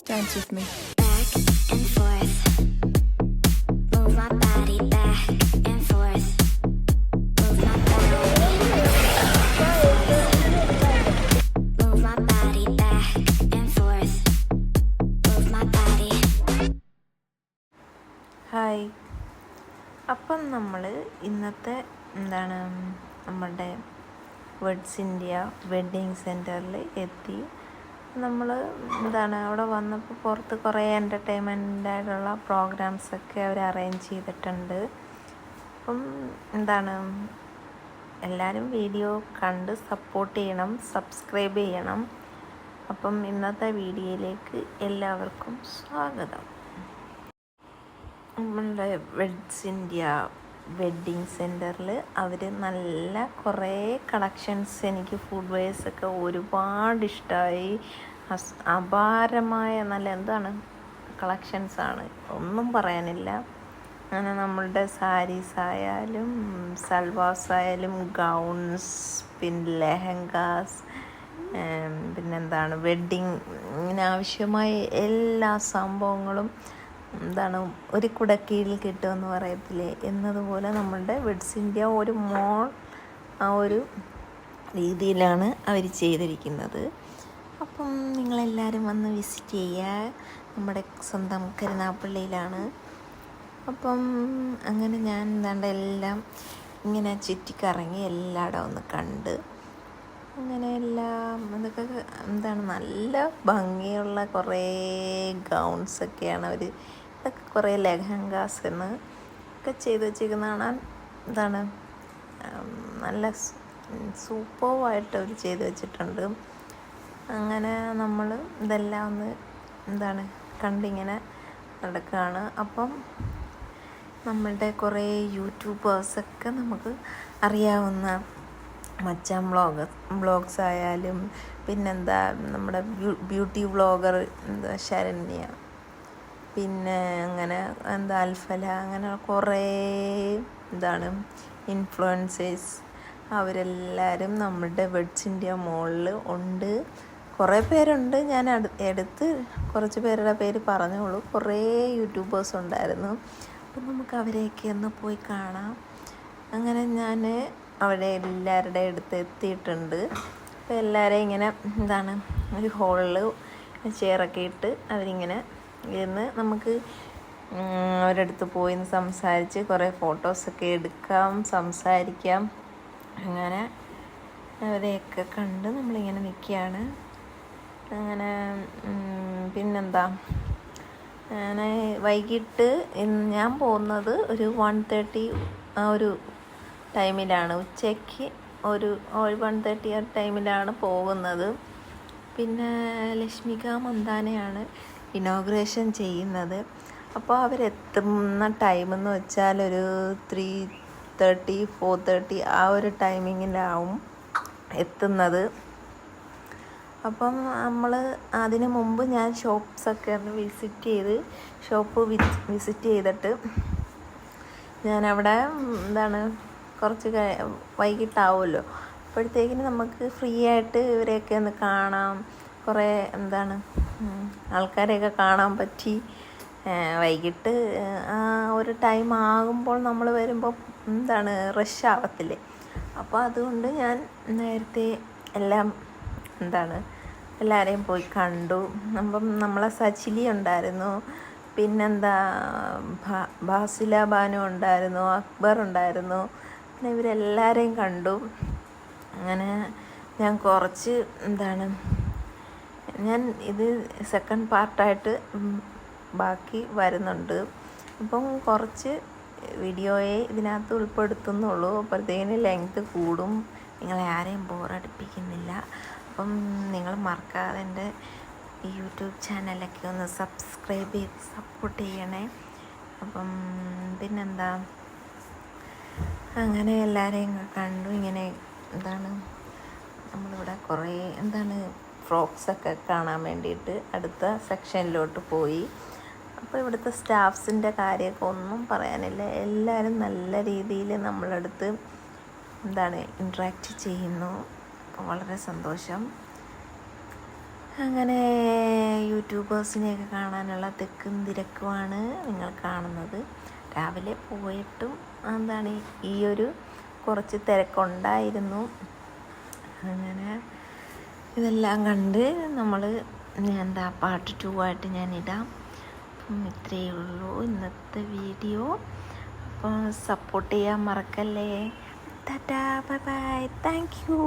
Dance with me. Back and forth. Move my body back and forth. Move my body. Move my body back and forth. Move my body. Hi. അപ്പം നമ്മൾ ഇന്നത്തെ നമ്മുടെ weds India wedding സെൻറ്ററിൽ എത്തി. നമ്മൾ അവിടെ വന്നപ്പോൾ പുറത്ത് കുറേ എൻ്റർടൈൻമെൻ്റായിട്ടുള്ള പ്രോഗ്രാംസൊക്കെ അവർ അറേഞ്ച് ചെയ്തിട്ടുണ്ട്. അപ്പം എല്ലാവരും വീഡിയോ കണ്ട് സപ്പോർട്ട് ചെയ്യണം, സബ്സ്ക്രൈബ് ചെയ്യണം. അപ്പം ഇന്നത്തെ വീഡിയോയിലേക്ക് എല്ലാവർക്കും സ്വാഗതം. നമ്മളുടെ വെഡ്സ് ഇന്ത്യ വെഡ്ഡിങ് സെൻറ്ററിൽ അവർ നല്ല കുറേ കളക്ഷൻസ്, എനിക്ക് ഫുഡ് വെയർസൊക്കെ ഒരുപാട് ഇഷ്ടമായി. അപാരമായ നല്ല കളക്ഷൻസാണ്, ഒന്നും പറയാനില്ല. അങ്ങനെ നമ്മളുടെ സാരീസ് ആയാലും സൽവാസ് ആയാലും ഗൗൺസ്, പിന്നെ ലെഹങ്കാസ്, വെഡ്ഡിങ് ഇങ്ങനെ ആവശ്യമായ എല്ലാ സംഭവങ്ങളും ഒരു കുടക്കീഴിൽ കിട്ടുമെന്ന് പറയത്തില്ലേ, എന്നതുപോലെ നമ്മളുടെ വെഡ്സ് ഇന്ത്യ ഒരു മോൾ ആ ഒരു രീതിയിലാണ് അവർ ചെയ്തിരിക്കുന്നത്. അപ്പം നിങ്ങളെല്ലാവരും വന്ന് വിസിറ്റ് ചെയ്യുക. നമ്മുടെ സ്വന്തം കരുനാഗപ്പള്ളിയിലാണ്. അപ്പം അങ്ങനെ ഞാൻ എല്ലാം ഇങ്ങനെ ചുറ്റിക്കറങ്ങി എല്ലായിടവും ഒന്ന് കണ്ട്, അങ്ങനെ എല്ലാം അതൊക്കെ നല്ല ഭംഗിയുള്ള കുറേ ഗൗൺസൊക്കെയാണ് അവർ, ഇതൊക്കെ കുറേ ലെഹങ്കാസ് ഒക്കെ ചെയ്ത് വെച്ചിരിക്കുന്ന കാണാൻ നല്ല സൂപ്പർവായിട്ട് അവർ ചെയ്ത് വെച്ചിട്ടുണ്ട്. അങ്ങനെ നമ്മൾ ഇതെല്ലാം ഒന്ന് കണ്ടിങ്ങനെ നടക്കുകയാണ്. അപ്പം നമ്മളുടെ കുറേ യൂട്യൂബേഴ്സൊക്കെ നമുക്ക് അറിയാവുന്ന മച്ചാൻ വ്ളോഗ്സ് ആയാലും, നമ്മുടെ ബ്യൂട്ടി വ്ളോഗർ ശരണ്യ, പിന്നെ അങ്ങനെ അൽഫല, അങ്ങനെ കുറേ ഇൻഫ്ലുവൻസേഴ്സ് അവരെല്ലാവരും നമ്മുടെ വെഡ്സ് ഇന്ത്യ മോളിൽ ഉണ്ട്. കുറേ പേരുണ്ട്, ഞാൻ എടുത്ത് കുറച്ച് പേരുടെ പേര് പറഞ്ഞോളൂ. കുറേ യൂട്യൂബേഴ്സ് ഉണ്ടായിരുന്നു. അപ്പം നമുക്ക് അവരെയൊക്കെ ഒന്ന് പോയി കാണാം. അങ്ങനെ ഞാൻ അവിടെ എല്ലാവരുടെ അടുത്ത് എത്തിയിട്ടുണ്ട്. അപ്പോൾ എല്ലാവരെയും ഇങ്ങനെ ഒരു ഹോളിൽ ചെയറൊക്കെ ഇട്ട് അവരിങ്ങനെ ഇരുന്ന് നമുക്ക് അവരുടെ അടുത്ത് പോയി സംസാരിച്ച് കുറേ ഫോട്ടോസൊക്കെ എടുക്കാം, സംസാരിക്കാം. അങ്ങനെ അവരെയൊക്കെ കണ്ട് നമ്മളിങ്ങനെ നിൽക്കുകയാണ്. അങ്ങനെ അങ്ങനെ വൈകിട്ട് ഞാൻ പോകുന്നത് ഒരു 1:30 ആ ഒരു ടൈമിലാണ്, ഉച്ചയ്ക്ക് ഒരു 1:30 ആ ടൈമിലാണ് പോകുന്നത്. പിന്നെ ലക്ഷ്മിക മന്ദാനയാണ് ഇനോഗ്രേഷൻ ചെയ്യുന്നത്. അപ്പോൾ അവരെത്തുന്ന ടൈമെന്ന് വെച്ചാൽ ഒരു 3:30 4:30 ആ ഒരു ടൈമിങ്ങിലാവും എത്തുന്നത്. അപ്പം നമ്മൾ അതിന് മുമ്പ് ഞാൻ ഷോപ്സൊക്കെ ഒന്ന് വിസിറ്റ് ചെയ്തിട്ട് ഞാനവിടെ കുറച്ച് വൈകിട്ടാവുമല്ലോ, അപ്പോഴത്തേക്കിന് നമുക്ക് ഫ്രീ ആയിട്ട് ഇവരെയൊക്കെ ഒന്ന് കാണാം. കുറേ ആൾക്കാരെയൊക്കെ കാണാൻ പറ്റി. വൈകിട്ട് ആ ഒരു ടൈം ആകുമ്പോൾ നമ്മൾ വരുമ്പോൾ റഷ് ആവത്തില്ലേ, അപ്പോൾ അതുകൊണ്ട് ഞാൻ നേരത്തെ എല്ലാം എല്ലാവരെയും പോയി കണ്ടു. അപ്പം നമ്മളെ സച്ചിലി ഉണ്ടായിരുന്നു, ബാസില ബാനു ഉണ്ടായിരുന്നു, അക്ബർ ഉണ്ടായിരുന്നു. പിന്നെ ഇവരെല്ലാവരെയും കണ്ടു. അങ്ങനെ ഞാൻ കുറച്ച് ഞാൻ ഇത് സെക്കൻഡ് പാർട്ടായിട്ട് ബാക്കി വരുന്നുണ്ട്. അപ്പം കുറച്ച് വീഡിയോയെ ഇതിനകത്ത് ഉൾപ്പെടുത്തുന്നുള്ളൂ, അപ്പോഴത്തേക്കിന് ലെങ്ത് കൂടും. നിങ്ങളെ ആരെയും ബോറടിപ്പിക്കുന്നില്ല. അപ്പം നിങ്ങൾ മറക്കാതെ എൻ്റെ ഈ യൂട്യൂബ് ചാനലൊക്കെ ഒന്ന് സബ്സ്ക്രൈബ് ചെയ്ത് സപ്പോർട്ട് ചെയ്യണേ. അപ്പം അങ്ങനെ എല്ലാവരെയും കണ്ടു. ഇങ്ങനെ നമ്മളിവിടെ കുറേ ഫ്രോക്സൊക്കെ കാണാൻ വേണ്ടിയിട്ട് അടുത്ത സെക്ഷനിലോട്ട് പോയി. അപ്പോൾ ഇവിടുത്തെ സ്റ്റാഫ്സിൻ്റെ കാര്യമൊക്കെ ഒന്നും പറയാനില്ല. എല്ലാവരും നല്ല രീതിയിൽ നമ്മളടുത്ത് ഇൻട്രാക്റ്റ് ചെയ്യുന്നു. വളരെ സന്തോഷം. അങ്ങനെ യൂട്യൂബേഴ്സിനെയൊക്കെ കാണാനുള്ള തിക്കും തിരക്കുമാണ് നിങ്ങൾ കാണുന്നത്. രാവിലെ പോയിട്ടും എന്താണ് ഈ ഒരു കുറച്ച് തിരക്കുണ്ടായിരുന്നു. അങ്ങനെ ഇതെല്ലാം കണ്ട് നമ്മൾ പാർട്ട് 2 ആയിട്ട് ഞാനിടാം. അപ്പം ഇത്രയേ ഉള്ളൂ ഇന്നത്തെ വീഡിയോ. അപ്പം സപ്പോർട്ട് ചെയ്യാൻ മറക്കല്ലേ. Tata, bye bye, thank you.